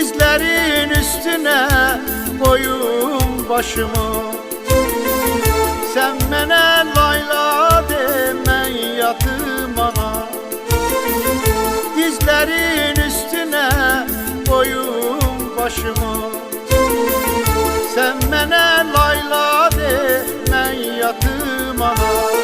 Dizlerin üstüne koyum başımı. Sen mene layla demen yatım ana. Dizlerin üstüne koyum başımı. Sen mene layla demen yatım ana.